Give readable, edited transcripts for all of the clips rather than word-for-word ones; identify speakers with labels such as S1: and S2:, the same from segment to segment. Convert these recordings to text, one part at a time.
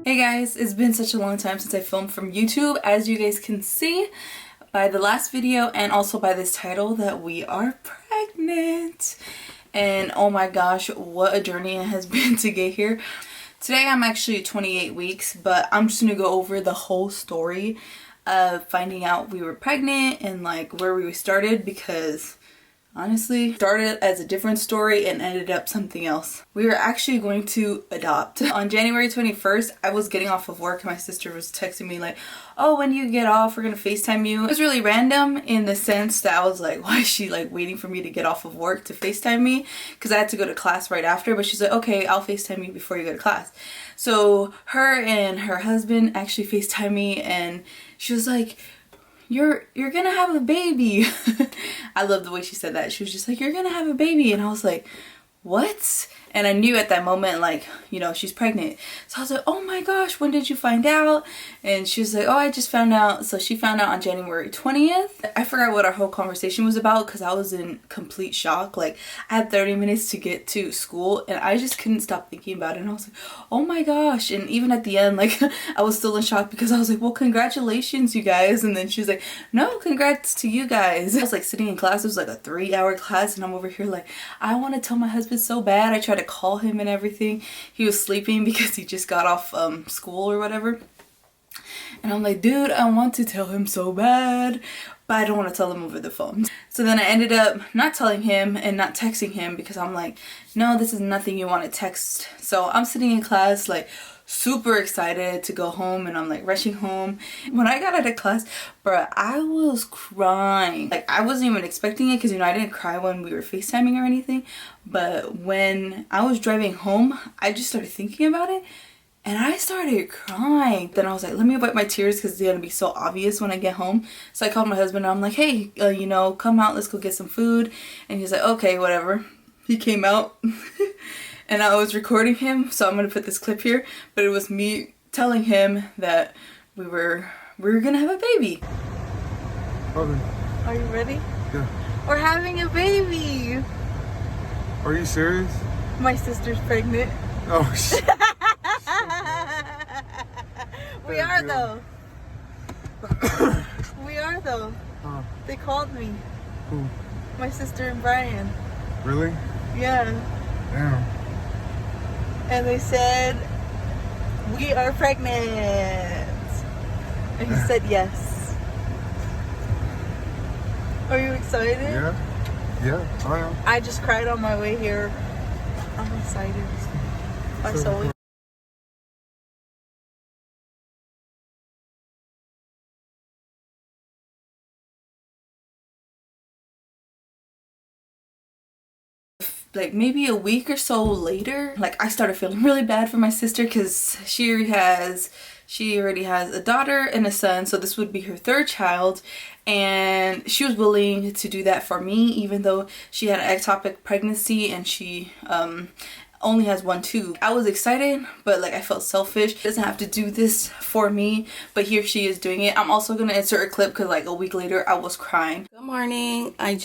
S1: Hey guys, it's been such a long time since I filmed from YouTube, as you guys can see by the last video and also by this title that we are pregnant. And oh my gosh, what a journey it has been to get here. Today I'm actually 28 weeks, but I'm just gonna go over the whole story of finding out we were pregnant and like where we started, because honestly, started as a different story and ended up something else. We were actually going to adopt. On January 21st, I was getting off of work and my sister was texting me like, oh, when you get off, we're gonna FaceTime you. It was really random in the sense that I was like, why is she like waiting for me to get off of work to FaceTime me? Because I had to go to class right after, but she's like, okay, I'll FaceTime you before you go to class. So her and her husband actually FaceTime me and she was like, you're gonna have a baby. I love the way she said that. She was just like, you're gonna have a baby. And I was like, what? And I knew at that moment, like, you know, she's pregnant. So I was like, oh my gosh, when did you find out? And she was like, oh, I just found out. So she found out on January 20th. I forgot what our whole conversation was about because I was in complete shock. Like, I had 30 minutes to get to school and I just couldn't stop thinking about it. And I was like, oh my gosh. And even at the end, like, I was still in shock because I was like, well, congratulations, you guys. And then she was like, no, congrats to you guys. I was like sitting in class. It was like a 3-hour class and I'm over here like, I want to tell my husband so bad. I tried to call him and everything. He was sleeping because he just got off school or whatever. And I'm like, dude, I want to tell him so bad, but I don't want to tell him over the phone. So then I ended up not telling him and not texting him because I'm like, no, this is nothing you want to text. So I'm sitting in class like super excited to go home and I'm like rushing home. When I got out of class, bruh, I was crying. Like, I wasn't even expecting it because, you know, I didn't cry when we were FaceTiming or anything. But when I was driving home, I just started thinking about it and I started crying. Then I was like, let me wipe my tears because it's gonna be so obvious when I get home. So I called my husband and I'm like, hey, you know, come out, let's go get some food. And he's like, okay, whatever. He came out. And I was recording him, so I'm gonna put this clip here, but it was me telling him that we were gonna have a baby.
S2: Okay.
S1: Are you ready?
S2: Yeah.
S1: We're having a baby.
S2: Are you serious?
S1: My sister's pregnant.
S2: Oh shit.
S1: We are though. We are though.
S2: Huh.
S1: They called me.
S2: Who?
S1: My sister and Brian.
S2: Really?
S1: Yeah.
S2: Damn.
S1: And they said, we are pregnant. And he said yes. Are you excited?
S2: Yeah. Yeah, I am.
S1: I just cried on my way here. I'm excited. I'm so like maybe a week or so later, like I started feeling really bad for my sister because she already has a daughter and a son, so this would be her third child, and she was willing to do that for me even though she had an ectopic pregnancy and she only has one tube. I was excited, but like I felt selfish. She doesn't have to do this for me, but here she is doing it. I'm also gonna insert a clip because like a week later I was crying. Good morning. I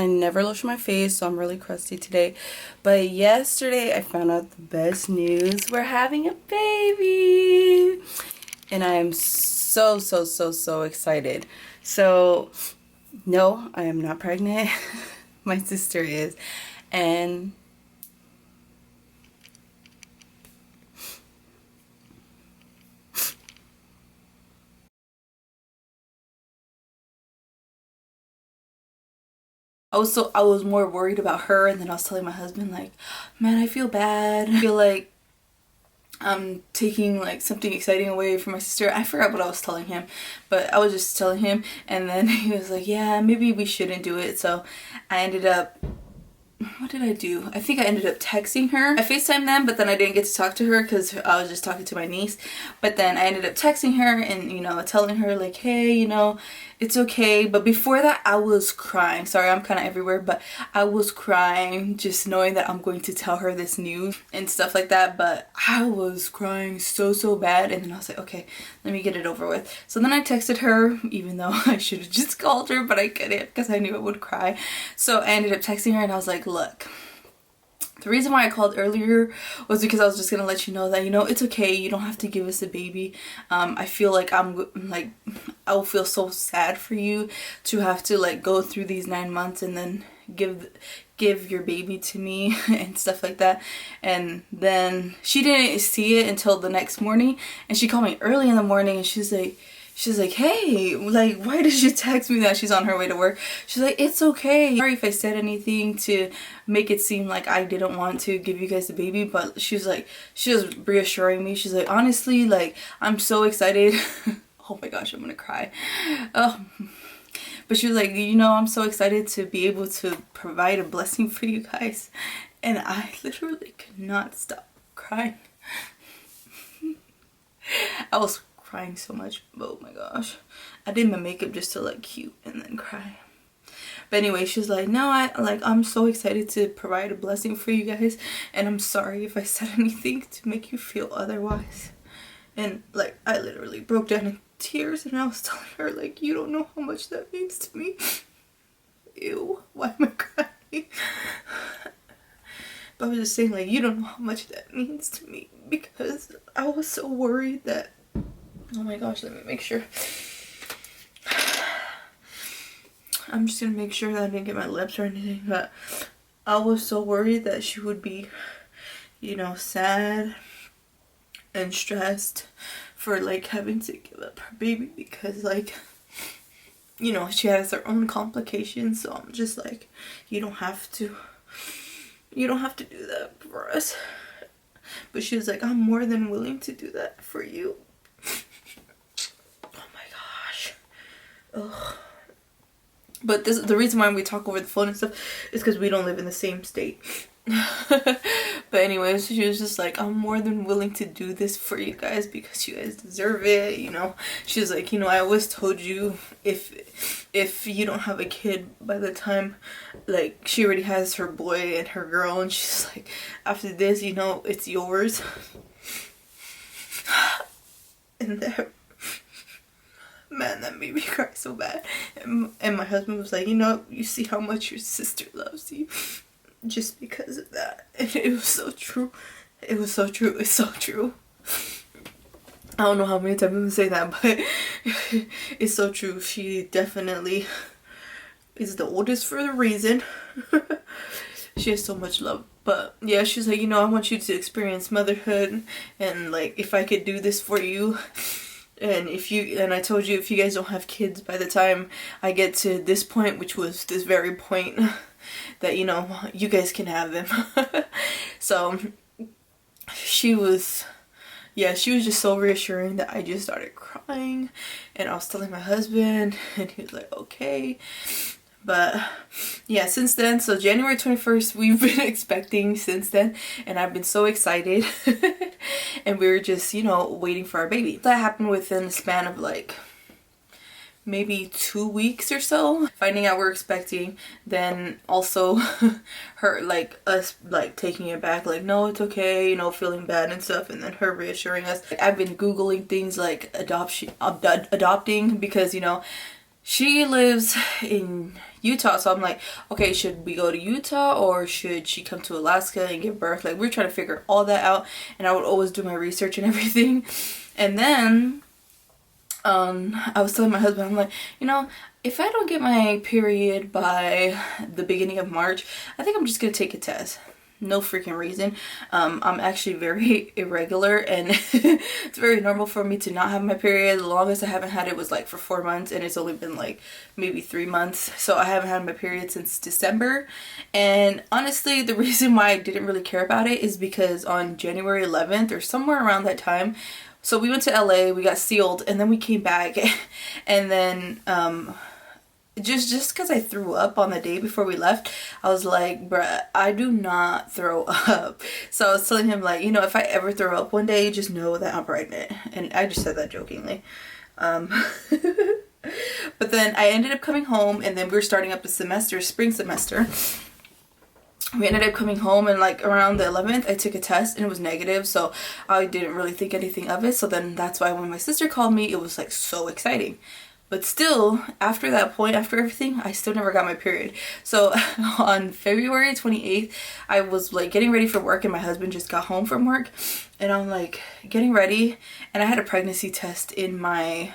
S1: never lotion my face, so I'm really crusty today. But yesterday I found out the best news. We're having a baby. And I am so excited. So no, I am not pregnant. My sister is. And I was more worried about her, and then I was telling my husband like, man, I feel bad. I feel like I'm taking like something exciting away from my sister. I forgot what I was telling him, but I was just telling him, and then he was like, yeah, maybe we shouldn't do it. So I ended up, what did I do? I think I ended up texting her. I FaceTimed them, but then I didn't get to talk to her because I was just talking to my niece. But then I ended up texting her and, you know, telling her like, hey, you know, it's okay. But before that, I was crying. Sorry, I'm kind of everywhere, but I was crying just knowing that I'm going to tell her this news and stuff like that. But I was crying so bad, and then I was like, okay, let me get it over with. So then I texted her, even though I should have just called her, but I couldn't because I knew I would cry. So I ended up texting her and I was like, look, The reason why I called earlier was because I was just gonna let you know that, you know, it's okay. You don't have to give us a baby. I feel like I will feel so sad for you to have to like go through these 9 months and then give your baby to me and stuff like that. And then she didn't see it until the next morning, and she called me early in the morning and she's like, hey, like, why did you text me that? She's on her way to work. She's like, it's okay. Sorry if I said anything to make it seem like I didn't want to give you guys a baby, but she was reassuring me. She's like, honestly, like, I'm so excited. Oh my gosh, I'm gonna cry. Oh. But she was like, you know, I'm so excited to be able to provide a blessing for you guys. And I literally could not stop crying. I was crying so much. Oh my gosh. I did my makeup just to look cute and then cry. But anyway, she's like, no, I'm so excited to provide a blessing for you guys, and I'm sorry if I said anything to make you feel otherwise. And like, I literally broke down in tears, and I was telling her, like, you don't know how much that means to me. Ew, why am I crying? But I was just saying, like, you don't know how much that means to me, because I was so worried that, oh my gosh, let me make sure. I'm just gonna make sure that I didn't get my lips or anything, but I was so worried that she would be, you know, sad and stressed for like having to give up her baby, because like, you know, she has her own complications. So I'm just like, you don't have to do that for us. But she was like, I'm more than willing to do that for you. Oh my gosh. Ugh. But the reason why we talk over the phone and stuff is because we don't live in the same state. But anyways, she was just like, I'm more than willing to do this for you guys because you guys deserve it, you know. She was like, you know, I always told you if you don't have a kid by the time, like, she already has her boy and her girl, and she's like, after this, you know, it's yours. And that, man, that made me cry so bad. And my husband was like, you know, you see how much your sister loves you just because of that. And it was so true. It was so true. It's so true. I don't know how many times I'm gonna say that, but it's so true. She definitely is the oldest for a reason. She has so much love. But yeah, she's like, you know, I want you to experience motherhood, and like, if I could do this for you, and I told you, if you guys don't have kids by the time I get to this point, which was this very point, that, you know, you guys can have them. So she was just so reassuring that I just started crying, and I was telling my husband, and he was like, okay. But yeah, since then, so January 21st, we've been expecting since then, and I've been so excited. And we were just, you know, waiting for our baby. That happened within a span of like maybe 2 weeks or so. Finding out we're expecting, then also her, like, us like taking it back, like, no, it's okay, you know, feeling bad and stuff, and then her reassuring us. Like, I've been googling things like adopting, because, you know, she lives in Utah, so I'm like, okay, should we go to Utah or should she come to Alaska and give birth? Like, we're trying to figure all that out, and I would always do my research and everything. And then I was telling my husband, I'm like, you know, if I don't get my period by the beginning of March, I think I'm just gonna take a test. No freaking reason. I'm actually very irregular, and it's very normal for me to not have my period. The longest I haven't had it was like for 4 months, and it's only been like maybe 3 months. So I haven't had my period since December. And honestly, the reason why I didn't really care about it is because on January 11th or somewhere around that time, so we went to LA, we got sealed, and then we came back, and then just because I threw up on the day before we left, I was like, bruh, I do not throw up. So I was telling him, like, you know, if I ever throw up one day, just know that I'm pregnant. And I just said that jokingly. But then I ended up coming home, and then we were starting up the semester, spring semester. We ended up coming home, and like around the 11th I took a test and it was negative, so I didn't really think anything of it. So then that's why when my sister called me, it was like so exciting. But still, after that point, after everything, I still never got my period. So on February 28th, I was like getting ready for work and my husband just got home from work. And I'm like getting ready and I had a pregnancy test in my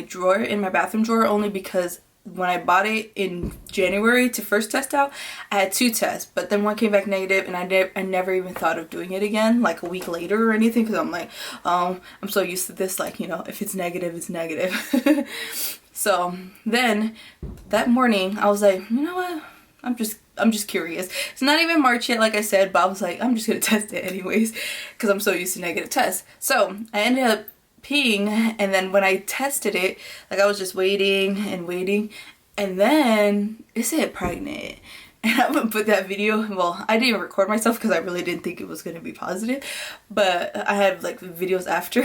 S1: drawer, in my bathroom drawer, only because when I bought it in January to first test out, I had 2 tests, but then one came back negative, and I never even thought of doing it again like a week later or anything, because I'm like, I'm so used to this, like, you know, if it's negative, it's negative. So then that morning I was like, you know what, I'm just curious. It's not even March yet, like I said, but I was like, I'm just gonna test it anyways because I'm so used to negative tests. So I ended up peeing, and then when I tested it, like, I was just waiting and waiting, and then it said pregnant. And I'm gonna put that video, well, I didn't even record myself because I really didn't think it was gonna be positive, but I had like videos after.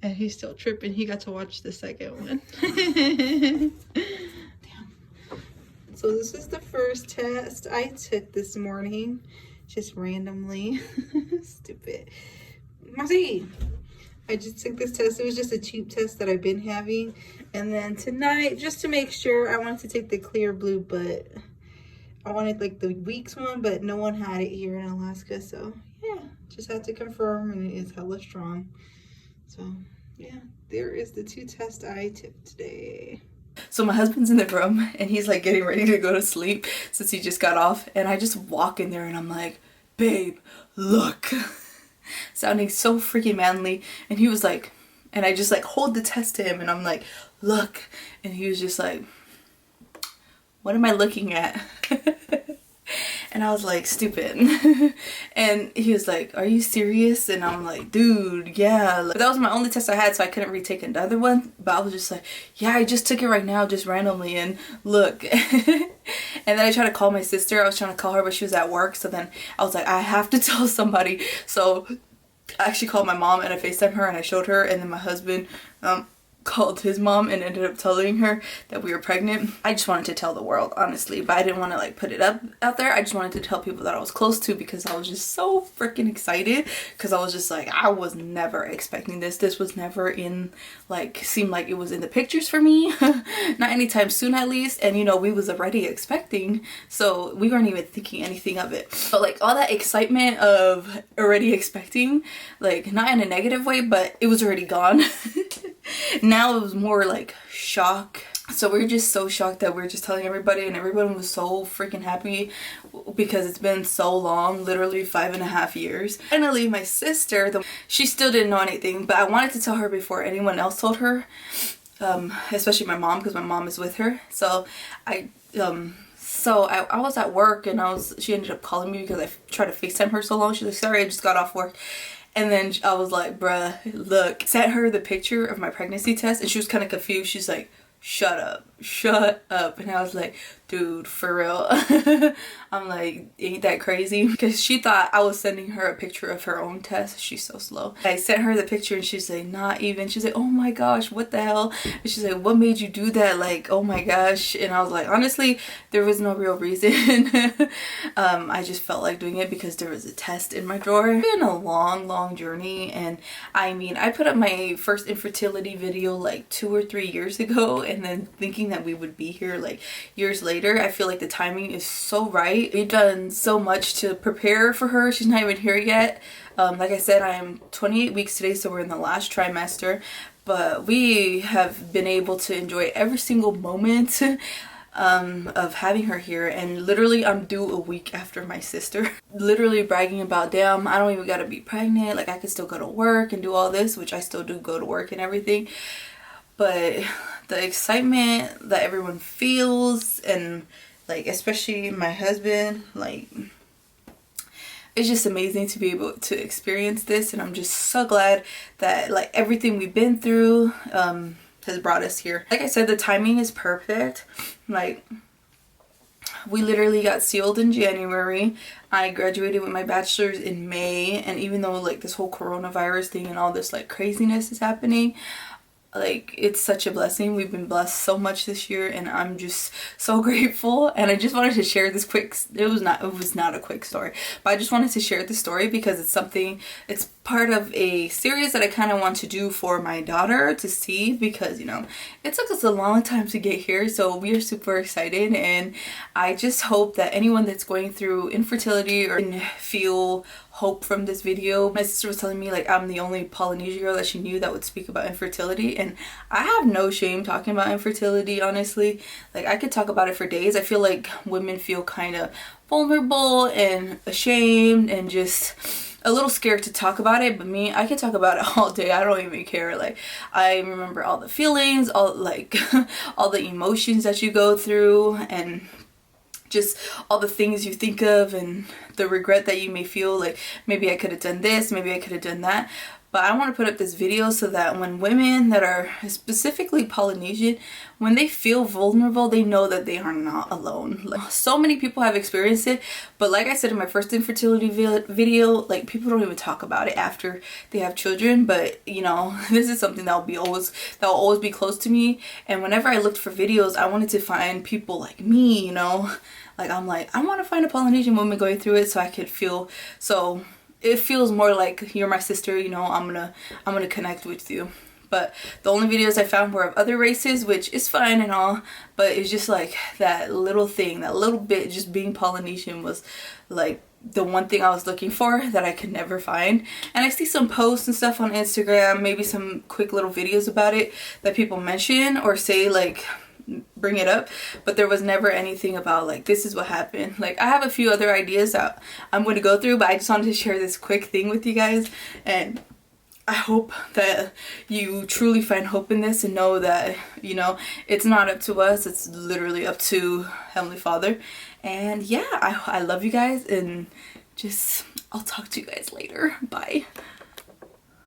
S1: And he's still tripping. He got to watch the second one. Damn. So this is the first test I took this morning, just randomly. Stupid. Marcy, I just took this test. It was just a cheap test that I've been having. And then tonight, just to make sure, I wanted to take the clear blue, but I wanted like the weeks one, but no one had it here in Alaska. So yeah, just had to confirm, and it is hella strong. So yeah, there is the 2 tests I took today. So my husband's in the room and he's like getting ready to go to sleep since he just got off. And I just walk in there and I'm like, babe, look. Sounding so freaking manly, and he was like, and I just like hold the test to him and I'm like, look, and he was just like, what am I looking at? And I was like, stupid. And he was like, are you serious? And I'm like, dude, yeah. But that was my only test I had, so I couldn't retake another one. But I was just like, yeah, I just took it right now, just randomly, and look. And then I tried to call my sister. I was trying to call her, but she was at work. So then I was like, I have to tell somebody. So I actually called my mom and I FaceTimed her and I showed her. And then my husband called his mom and ended up telling her that we were pregnant. I just wanted to tell the world, honestly, but I didn't want to like put it out there. I just wanted to tell people that I was close to, because I was just so freaking excited, because I was just like, I was never expecting this. This was never in, like, seemed like it was in the pictures for me. Not anytime soon, at least. And you know, we was already expecting, so we weren't even thinking anything of it. But like all that excitement of already expecting, like, not in a negative way, but it was already gone. Now it was more like shock. So we're just so shocked that we're just telling everybody, and everyone was so freaking happy because it's been so long, literally 5.5 years. Finally, my sister, she still didn't know anything, but I wanted to tell her before anyone else told her, especially my mom, because my mom is with her. So I was at work, and she ended up calling me because I tried to FaceTime her so long. She's like, sorry, I just got off work. And then I was like, bruh, look. Sent her the picture of my pregnancy test, and she was kind of confused. She's like, shut up. And I was like, dude, for real. I'm like, ain't that crazy? Because she thought I was sending her a picture of her own test. She's so slow. I sent her the picture and she's like, not even. She's like, oh my gosh, what the hell? And she's like, what made you do that? Like, oh my gosh. And I was like, honestly, there was no real reason. I just felt like doing it because there was a test in my drawer. It's been a long journey. And I mean, I put up my first infertility video like 2 or 3 years ago, and then thinking that we would be here like years later. I feel like the timing is so right. We've done so much to prepare for her. She's not even here yet. Like I said, I am 28 weeks today, so we're in the last trimester, but we have been able to enjoy every single moment of having her here. And literally, I'm due a week after my sister. Literally bragging about, damn, I don't even gotta be pregnant, like I could still go to work and do all this, which I still do go to work and everything. But the excitement that everyone feels, and like especially my husband, like, it's just amazing to be able to experience this. And I'm just so glad that like everything we've been through has brought us here. Like I said, the timing is perfect. Like, we literally got sealed in January. I graduated with my bachelor's in May, and even though like this whole coronavirus thing and all this like craziness is happening, Like, it's such a blessing. We've been blessed so much this year, and I'm just so grateful. And I just wanted to share this quick, it was not a quick story, but I just wanted to share this story because it's something, it's part of a series that I kind of want to do for my daughter to see, because, you know, it took us a long time to get here, so we are super excited. And I just hope that anyone that's going through infertility or can feel hope from this video. My sister was telling me like I'm the only Polynesian girl that she knew that would speak about infertility, and I have no shame talking about infertility, honestly. Like, I could talk about it for days. I feel like women feel kind of vulnerable and ashamed and just a little scared to talk about it, but me, I can talk about it all day. I don't even care. Like, I remember all the feelings, all like all the emotions that you go through, and just all the things you think of and the regret that you may feel, like maybe I could have done this, maybe I could have done that. But I want to put up this video so that when women that are specifically Polynesian, when they feel vulnerable, they know that they are not alone. Like, so many people have experienced it, but like I said in my first infertility video, like, people don't even talk about it after they have children. But you know, this is something that will always be close to me. And whenever I looked for videos, I wanted to find people like me, you know. Like, I'm like, I want to find a Polynesian woman going through it so I could feel, so it feels more like you're my sister, you know. I'm gonna connect with you. But the only videos I found were of other races, which is fine and all, but it's just like that little thing, that little bit, just being Polynesian was like the one thing I was looking for that I could never find. And I see some posts and stuff on Instagram, maybe some quick little videos about it that people mention or say, like, bring it up, but there was never anything about like, this is what happened. Like, I have a few other ideas that I'm going to go through, but I just wanted to share this quick thing with you guys. And I hope that you truly find hope in this and know that, you know, it's not up to us, it's literally up to Heavenly Father. And yeah, I love you guys, and just I'll talk to you guys later. Bye.